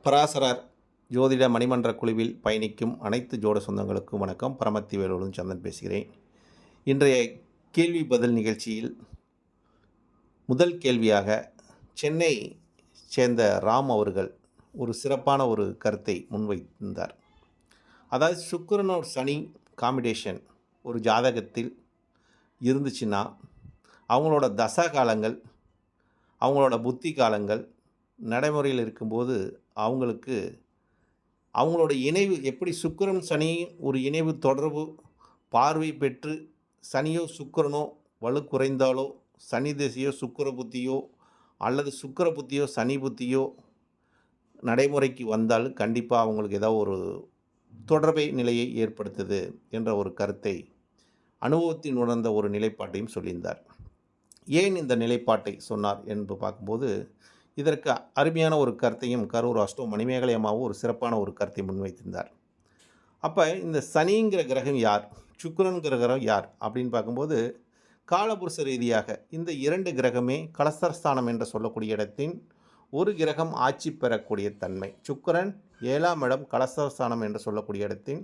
பராசரர் ஜோதிட மணிமன்ற குழுவில் பயணிக்கும் அனைத்து ஜோட சொந்தங்களுக்கும் வணக்கம். பரமத்தி வேலூரும் சந்தன் பேசுகிறேன். இன்றைய கேள்வி பதில் நிகழ்ச்சியில் முதல் கேள்வியாக சென்னை சேர்ந்த ராம் அவர்கள் ஒரு சிறப்பான ஒரு கருத்தை முன்வைத்திருந்தார். அதாவது சுக்கிரனோட சனி காம்பினேஷன் ஒரு ஜாதகத்தில் இருந்துச்சுன்னா அவங்களோட தசா காலங்கள், அவங்களோட புத்தி காலங்கள் நடைமுறையில் இருக்கும்போது அவங்களோட இணைவு எப்படி சுக்கிரன் சனி ஒரு இணைவு தொடர்பு பார்வை பெற்று சனியோ சுக்கிரனோ வலு குறைந்தாலோ, சனி திசையோ சுக்கிர புத்தியோ அல்லது சுக்கிர புத்தியோ சனி புத்தியோ நடைமுறைக்கு வந்தால் கண்டிப்பாக அவங்களுக்கு ஏதோ ஒரு தொடர்பை நிலையை ஏற்படுத்துது என்ற ஒரு கருத்தை அனுபவத்தின் உணர்ந்த ஒரு நிலைப்பாட்டையும் சொல்லியிருந்தார். ஏன் இந்த நிலைப்பாட்டை சொன்னார் என்று பார்க்கும்போது இதற்கு அருமையான ஒரு கருத்தையும் கரூர் அஷ்டோ மணிமேகலை அம்மாவும் ஒரு சிறப்பான ஒரு கருத்தை முன்வைத்திருந்தார். அப்போ இந்த சனிங்கிற கிரகம் யார், சுக்கிரன்கிற கிரகம் யார் அப்படின்னு பார்க்கும்போது காலபுருஷ ரீதியாக இந்த இரண்டு கிரகமே கலஸ்தரஸ்தானம் என்று சொல்லக்கூடிய இடத்தின் ஒரு கிரகம் ஆட்சி பெறக்கூடிய தன்மை. சுக்கிரன் 7ஆம் இடம் கலஸ்தரஸ்தானம் என்று சொல்லக்கூடிய இடத்தின்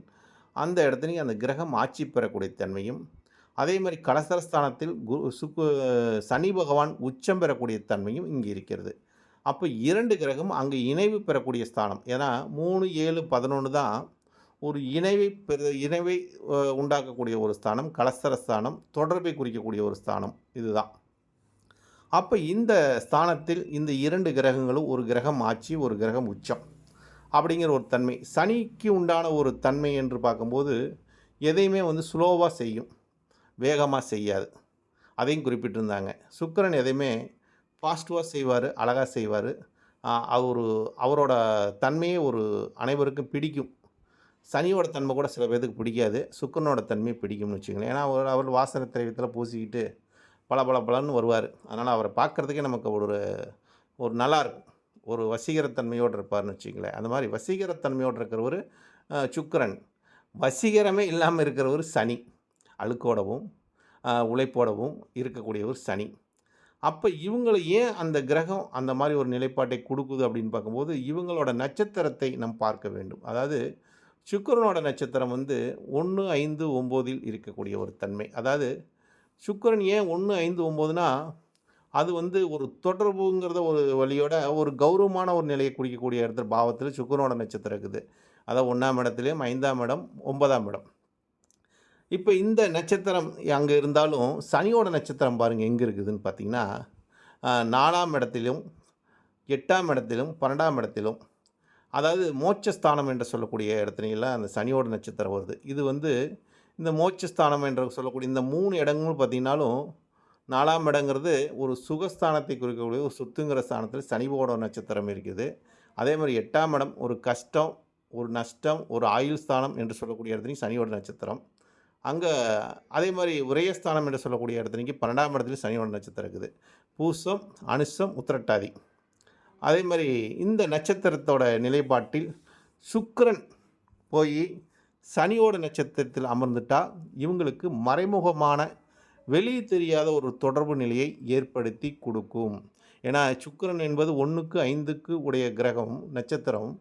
அந்த இடத்துலையும் அந்த கிரகம் ஆட்சி பெறக்கூடிய தன்மையும், அதே மாதிரி கலஸ்தரஸ்தானத்தில் சனி பகவான் உச்சம் பெறக்கூடிய தன்மையும் இங்கே இருக்கிறது. அப்போ இரண்டு கிரகம் அங்கே இணைவு பெறக்கூடிய ஸ்தானம். ஏன்னா 3, 7, 11 தான் ஒரு இணைவை உண்டாக்கக்கூடிய ஒரு ஸ்தானம். கலஸ்தரஸ்தானம் தொடர்பை குறிக்கக்கூடிய ஒரு ஸ்தானம் இதுதான். அப்போ இந்த ஸ்தானத்தில் இந்த இரண்டு கிரகங்களும் ஒரு கிரகம் ஆட்சி, ஒரு கிரகம் உச்சம் அப்படிங்கிற ஒரு தன்மை. சனிக்கு உண்டான ஒரு தன்மை என்று பார்க்கும்போது எதையுமே ஸ்லோவாக செய்யும், வேகமாக செய்யாது. அதையும் குறிப்பிட்டிருந்தாங்க. சுக்கிரன் எதையுமே பாசிட்டிவாக செய்வார், அழகாக செய்வார். அவரோட தன்மையே ஒரு அனைவருக்கும் பிடிக்கும். சனியோட தன்மை கூட சில பேருக்கு பிடிக்காது, சுக்கிரனோட தன்மையை பிடிக்கும்னு வச்சுங்களேன். ஏன்னா அவர் வாசனை திரவியத்தில் பூசிக்கிட்டு பளபளன்னு வருவார். அதனால் அவரை பார்க்குறதுக்கே நமக்கு ஒரு நல்லாயிருக்கும், ஒரு வசீகரத்தன்மையோடு இருப்பார்னு வச்சுங்களேன். அந்த மாதிரி வசீகரத்தன்மையோடு இருக்கிறவர் சுக்கிரன். வசீகரமே இல்லாமல் இருக்கிறவர் சனி, அழுக்கோடவும் உழைப்போடவும் இருக்கக்கூடியவர் சனி. அப்போ இவங்களை ஏன் அந்த கிரகம் அந்த மாதிரி ஒரு நிலைப்பாட்டை கொடுக்குது அப்படின்னு பார்க்கும்போது இவங்களோட நட்சத்திரத்தை நாம் பார்க்க வேண்டும். அதாவது சுக்கிரனோட நட்சத்திரம் 1, 5, 9 இருக்கக்கூடிய ஒரு தன்மை. அதாவது சுக்கிரன் ஏன் 1, 5, 9னா அது ஒரு தொடர்புங்கிறத ஒரு வழியோட ஒரு கௌரவமான ஒரு நிலையை குறிக்கக்கூடிய இடத்துல பாவத்தில் சுக்கிரனோட நட்சத்திரம் இருக்குது. அதாவது 1ஆம் இடத்துலையும் 5ஆம் இடம் 9ஆம் இடம். இப்போ இந்த நட்சத்திரம் அங்கே இருந்தாலும் சனியோட நட்சத்திரம் பாருங்கள் எங்கே இருக்குதுன்னு பார்த்தீங்கன்னா 4ஆம் இடத்திலும் 8ஆம் இடத்திலும் 12ஆம் இடத்திலும், அதாவது மோட்சஸ்தானம் என்று சொல்லக்கூடிய இடத்துலலாம் அந்த சனியோட நட்சத்திரம் வருது. இது இந்த மோட்சஸ்தானம் என்று சொல்லக்கூடிய இந்த 3 இடங்களும் பார்த்திங்கனாலும் 4ஆம் இடங்கிறது ஒரு சுகஸ்தானத்தை குறிக்கக்கூடிய ஒரு சொத்துங்கிற ஸ்தானத்தில் சனியோட நட்சத்திரம் இருக்குது. அதே மாதிரி 8ஆம் இடம் ஒரு கஷ்டம், ஒரு நஷ்டம், ஒரு ஆயுள் ஸ்தானம் என்று சொல்லக்கூடிய இடத்துலையும் சனியோட நட்சத்திரம். அங்கே அதே மாதிரி உரையஸ்தானம் என்று சொல்லக்கூடிய இடத்துலைக்கு 12ஆம் இடத்துலையும் சனியோட நட்சத்திரம் இருக்குது. பூசம், அனுசம், உத்திரட்டாதி. அதே மாதிரி இந்த நட்சத்திரத்தோட நிலைப்பாட்டில் சுக்கிரன் போய் சனியோட நட்சத்திரத்தில் அமர்ந்துட்டால் இவங்களுக்கு மறைமுகமான வெளியே தெரியாத ஒரு தொடர்பு நிலையை ஏற்படுத்தி கொடுக்கும். ஏன்னா சுக்கிரன் என்பது 1க்கு 5க்கு உடைய கிரகம் நட்சத்திரம்.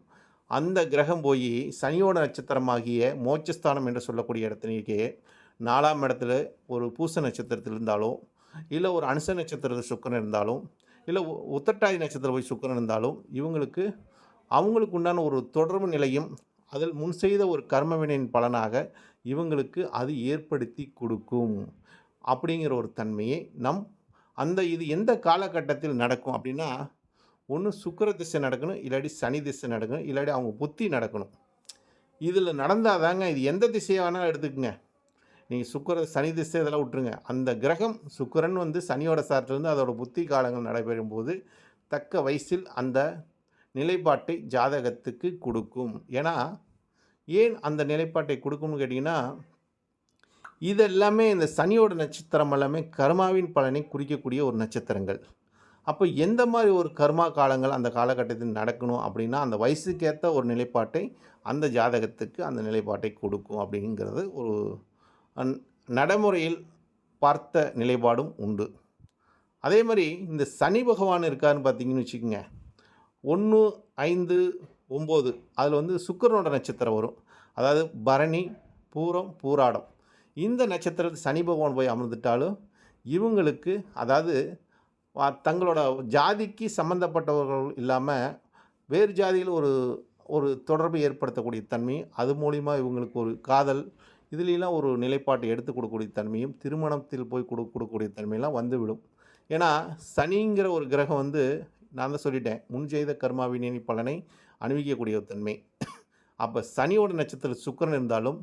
அந்த கிரகம் போய் சனியோட நட்சத்திரமாகிய மோட்சஸ்தானம் என்று சொல்லக்கூடிய இடத்துலேயே 4ஆம் இடத்துல ஒரு பூச நட்சத்திரத்தில் இருந்தாலும், இல்லை ஒரு அனுச நட்சத்திரத்தில் சுக்கிரன் இருந்தாலும், இல்லை உத்திரட்டாதி நட்சத்திரம் போய் சுக்கிரன் இருந்தாலும் அவங்களுக்கு உண்டான ஒரு தொடர்பு நிலையும் அதில் முன் செய்த ஒரு கர்மவினையின் பலனாக இவங்களுக்கு அது ஏற்படுத்தி கொடுக்கும் அப்படிங்கிற ஒரு தன்மையை இது எந்த காலகட்டத்தில் நடக்கும் அப்படின்னா, ஒன்று சுக்கிர திசை நடக்கணும், இல்லாட்டி சனி திசை நடக்கணும், இல்லாட்டி அவங்க புத்தி நடக்கணும். இதில் நடந்தால் தாங்க, இது எந்த திசையை வேணாலும் எடுத்துக்கங்க. நீங்கள் சனி திசை இதெல்லாம் விட்டுருங்க. அந்த கிரகம் சுக்கிரன் சனியோட சார்ட்டிலிருந்து அதோட புத்தி காலங்கள் நடைபெறும் போது தக்க வயசில் அந்த நிலைப்பாட்டை ஜாதகத்துக்கு கொடுக்கும். ஏன் அந்த நிலைப்பாட்டை கொடுக்கும்னு கேட்டிங்கன்னா, இதெல்லாமே இந்த சனியோட நட்சத்திரம் எல்லாமே கர்மாவின் பலனை குறிக்கக்கூடிய ஒரு நட்சத்திரங்கள். அப்போ எந்த மாதிரி ஒரு கர்மா காலங்கள் அந்த காலகட்டத்தில் நடக்கணும் அப்படின்னா அந்த வயசுக்கேற்ற ஒரு நிலைப்பாட்டை அந்த ஜாதகத்துக்கு அந்த நிலைப்பாட்டை கொடுக்கும் அப்படிங்கிறது ஒரு நடைமுறையில் பார்த்த நிலைப்பாடும் உண்டு. அதே மாதிரி இந்த சனி பகவான் இருக்காருன்னு பார்த்தீங்கன்னு வச்சுக்கோங்க, 1, 5, 9 அதில் வந்து சுக்கிரனோட நட்சத்திரம் வரும். அதாவது பரணி, பூரம், பூராடம். இந்த நட்சத்திரத்தில் சனி பகவான் போய் அமர்ந்துட்டாலும் இவங்களுக்கு அதாவது தங்களோட ஜாதிக்கு சம்மந்தப்பட்டவர்கள் இல்லாமல் வேறு ஜாதியில் ஒரு ஒரு தொடர்பை ஏற்படுத்தக்கூடிய தன்மையும், அது மூலிமா இவங்களுக்கு ஒரு காதல் இதுலலாம் ஒரு நிலைப்பாட்டை எடுத்து கொடுக்கக்கூடிய தன்மையும், திருமணத்தில் போய் கொடுக்கக்கூடிய தன்மையெல்லாம் வந்துவிடும். ஏன்னா சனிங்கிற ஒரு கிரகம் வந்து நான் தான் சொல்லிட்டேன், முன் செய்த கர்மாவினை பலனை அனுபவிக்கக்கூடிய ஒரு தன்மை. அப்போ சனியோட நட்சத்திரத்தில் சுக்கிரன் இருந்தாலும்,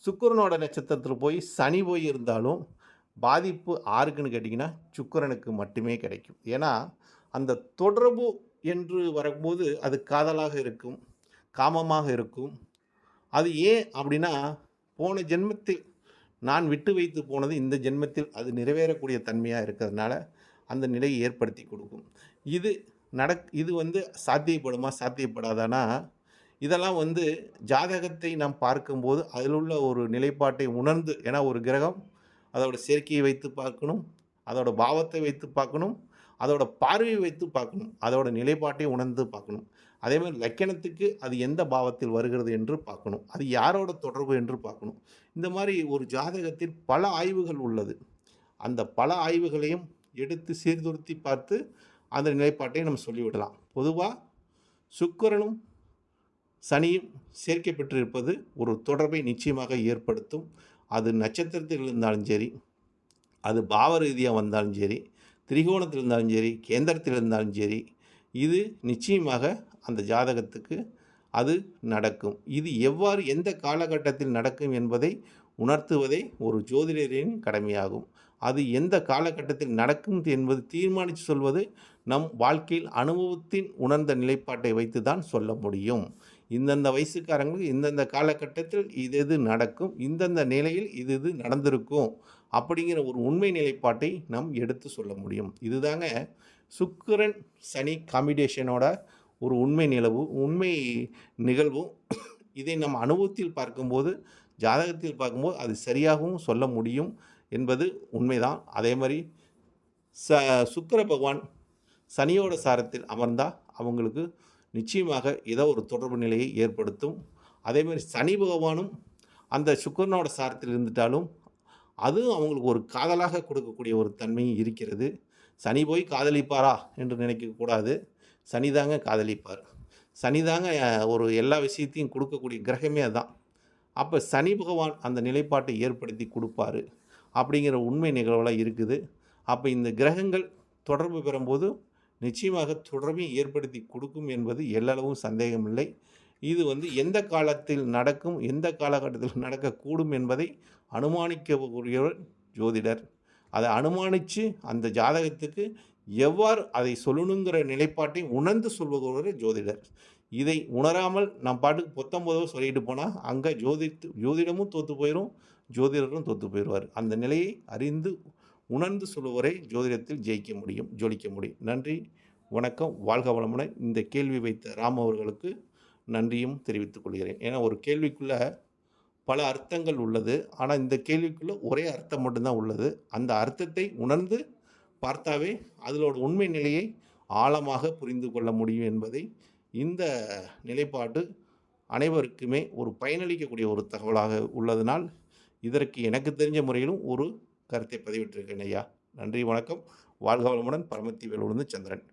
சுக்கிரனோட நட்சத்திரத்தில் போய் சனி போய் இருந்தாலும் பாதிப்பு யாருக்குன்னு கேட்டிங்கன்னா சுக்கிரனுக்கு மட்டுமே கிடைக்கும். ஏன்னா அந்த தொடர்பு என்று வரும்போது அது காதலாக இருக்கும், காமமாக இருக்கும். அது ஏன் அப்படின்னா, போன ஜென்மத்தில் நான் விட்டு வைத்து போனது இந்த ஜென்மத்தில் அது நிறைவேறக்கூடிய தன்மையாக இருக்கிறதுனால அந்த நிலையை ஏற்படுத்தி கொடுக்கும். இது இது வந்து சாத்தியப்படுமா சாத்தியப்படாதானா, இதெல்லாம் வந்து ஜாதகத்தை நாம் பார்க்கும்போது அதில் உள்ள ஒரு நிலைப்பாட்டை உணர்ந்து, ஏன்னா ஒரு கிரகம் அதோட சேர்க்கையை வைத்து பார்க்கணும், அதோட பாவத்தை வைத்து பார்க்கணும், அதோட பார்வையை வைத்து பார்க்கணும், அதோட நிலைப்பாட்டை உணர்ந்து பார்க்கணும். அதேமாதிரி லக்கணத்துக்கு அது எந்த பாவத்தில் வருகிறது என்று பார்க்கணும், அது யாரோட தொடர்பு என்று பார்க்கணும். இந்த மாதிரி ஒரு ஜாதகத்தில் பல ஆய்வுகள் உள்ளது. அந்த பல ஆய்வுகளையும் எடுத்து சீர்திருத்தி பார்த்து அந்த நிலைப்பாட்டை நம்ம சொல்லிவிடலாம். பொதுவாக சுக்கிரனும் சனியும் சேர்க்கை பெற்றிருப்பது ஒரு தொடர்பை நிச்சயமாக ஏற்படுத்தும். அது நட்சத்திரத்தில் இருந்தாலும் சரி, அது பாவ ரீதியாக வந்தாலும் சரி, திரிகோணத்தில் இருந்தாலும் சரி, கேந்திரத்தில் இருந்தாலும் சரி, இது நிச்சயமாக அந்த ஜாதகத்துக்கு அது நடக்கும். இது எவ்வாறு எந்த காலகட்டத்தில் நடக்கும் என்பதை உணர்த்துவதே ஒரு ஜோதிடரின் கடமையாகும். அது எந்த காலகட்டத்தில் நடக்கும் என்பது தீர்மானித்து சொல்வது நம் வாழ்க்கையில் அனுபவத்தின் உணர்ந்த நிலைப்பாட்டை வைத்து தான் சொல்ல முடியும். இந்தந்த வயசுக்காரங்களுக்கு இந்தந்த காலகட்டத்தில் இது எது நடக்கும், இந்தந்த நிலையில் இது இது நடந்திருக்கும் அப்படிங்கிற ஒரு உண்மை நிலைப்பாட்டை நாம் எடுத்து சொல்ல முடியும். இதுதாங்க சுக்கிரன் சனி காம்பினேஷனோட ஒரு உண்மை நிகழ்வும். இதை நம்ம அனுபவத்தில் பார்க்கும்போது, ஜாதகத்தில் பார்க்கும்போது அது சரியாகவும் சொல்ல முடியும் என்பது உண்மைதான். அதே மாதிரி சுக்கிர பகவான் சனியோட சாரத்தில் அமர்ந்தால் அவங்களுக்கு நிச்சயமாக ஏதோ ஒரு தொடர்பு நிலையை ஏற்படுத்தும். அதேமாதிரி சனி பகவானும் அந்த சுக்கிரனோட சாரத்தில் இருந்துட்டாலும் அதுவும் அவங்களுக்கு ஒரு காதலாக கொடுக்கக்கூடிய ஒரு தன்மையும் இருக்கிறது. சனி போய் காதலிப்பாரா என்று நினைக்கக்கூடாது. சனிதாங்க காதலிப்பார். சனிதாங்க ஒரு எல்லா விஷயத்தையும் கொடுக்கக்கூடிய கிரகமே அதுதான். அப்போ சனி பகவான் அந்த நிலைப்பாட்டை ஏற்படுத்தி கொடுப்பார் அப்படிங்கிற உண்மை நிகழ்வெல்லாம் இருக்குது. அப்போ இந்த கிரகங்கள் தொடர்பு பெறும்போது நிச்சயமாக தொடர்பையும் ஏற்படுத்தி கொடுக்கும் என்பது எல்லளவும் சந்தேகமில்லை. இது வந்து எந்த காலத்தில் நடக்கும், எந்த காலகட்டத்தில் நடக்கக்கூடும் என்பதை அனுமானிக்கக்கூடியவர் ஜோதிடர். அதை அனுமானித்து அந்த ஜாதகத்துக்கு எவ்வாறு அதை சொல்லணுங்கிற நிலைப்பாட்டை உணர்ந்து சொல்பவர் ஜோதிடர். இதை உணராமல் நம் பாட்டுக்கு 19 சொல்லிட்டு போனால் அங்கே ஜோதிடமும் தோற்று போயிடும், ஜோதிடரும் தோற்று போயிடுவார். அந்த நிலையை அறிந்து உணர்ந்து சொல்லுவரை ஜோதிடத்தில் ஜெயிக்க முடியும், ஜொலிக்க முடியும். நன்றி, வணக்கம், வாழ்க வளமுடன். இந்த கேள்வி வைத்த ராம் அவர்களுக்கு நன்றியும் தெரிவித்துக் கொள்கிறேன். ஏன்னா ஒரு கேள்விக்குள்ளே பல அர்த்தங்கள் உள்ளது, ஆனால் இந்த கேள்விக்குள்ளே ஒரே அர்த்தம் மட்டும்தான் உள்ளது. அந்த அர்த்தத்தை உணர்ந்து பார்த்தாவே அதோட உண்மை நிலையை ஆழமாக புரிந்து கொள்ள முடியும் என்பதை இந்த நிலைப்பாடு அனைவருக்குமே ஒரு பயனளிக்கக்கூடிய ஒரு தகவலாக உள்ளதனால் இதற்கு எனக்கு தெரிஞ்ச முறையிலும் ஒரு கருத்தை பதிவிட்டிருக்கேன் ஐயா. நன்றி, வணக்கம், வாழ்க வளமுடன். பரமத்தி வேலூர்ந்து சந்திரன்.